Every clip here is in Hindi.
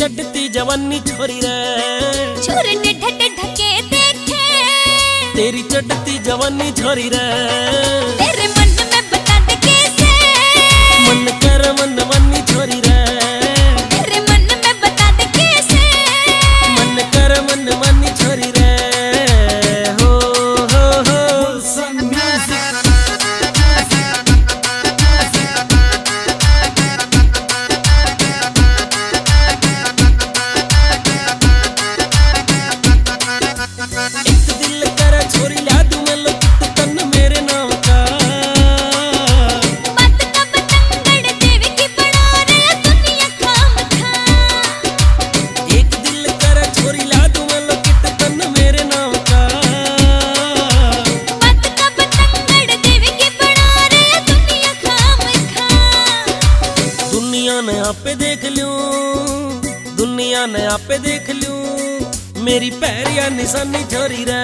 चढ़ती जवानी छोरी रे छोरे ने ढके देखे तेरी चढ़ती जवानी छोरी रे तेरे मन में बता दे कैसे मन कर मन मानी छोरी रे तेरे मन में बता दे कैसे मन कर मन मानी छोरी रे हो दुनिया ने आपे देख लूं मेरी पैरिया निशानी छोरी रे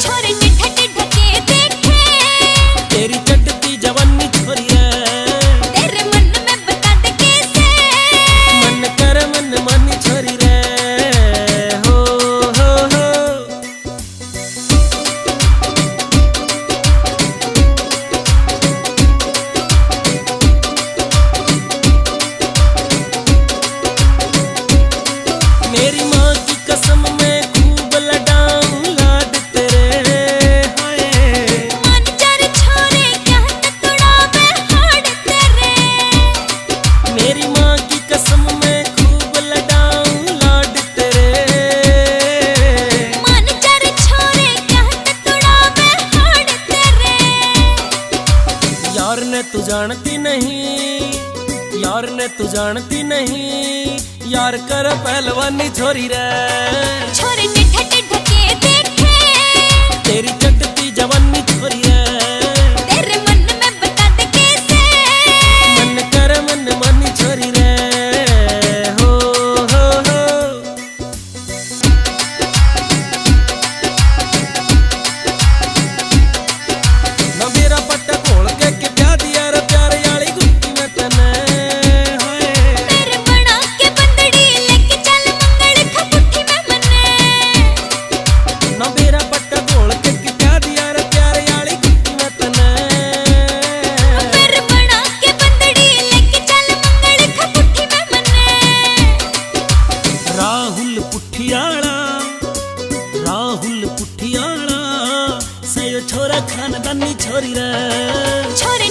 छोरे ने ढके देखे तेरी चढ़ती जवानी छोरी रे तेरे मन में बता दे कैसे मन कर मन मानी छोरी रे हो मेरी माँ की कसम मैं खूब लडाऊं लाड तेरे हाय मन चार छोरे कहत तुड़ावे हाड तेरे मेरी माँ की कसम मैं खूब लडाऊं लाड तेरे मन चार छोरे कहत तुड़ावे हाड तेरे यार ने तू जानती नहीं यार ने तू जानती नहीं यार कर पहलवानी छोरी रे छोरे ने ढके देखे तेरी चढ़ती जवानी छोरी रे तेरे मन में बता दे कैसे मन कर मन मानी छोरी रे हो ना मेरा पट्टा खोल के प्या दिया रे प्यारे वाली गुत्ती में तने राहुल पुठियाला सयो छोरा खानदानी छोरी रे छोरे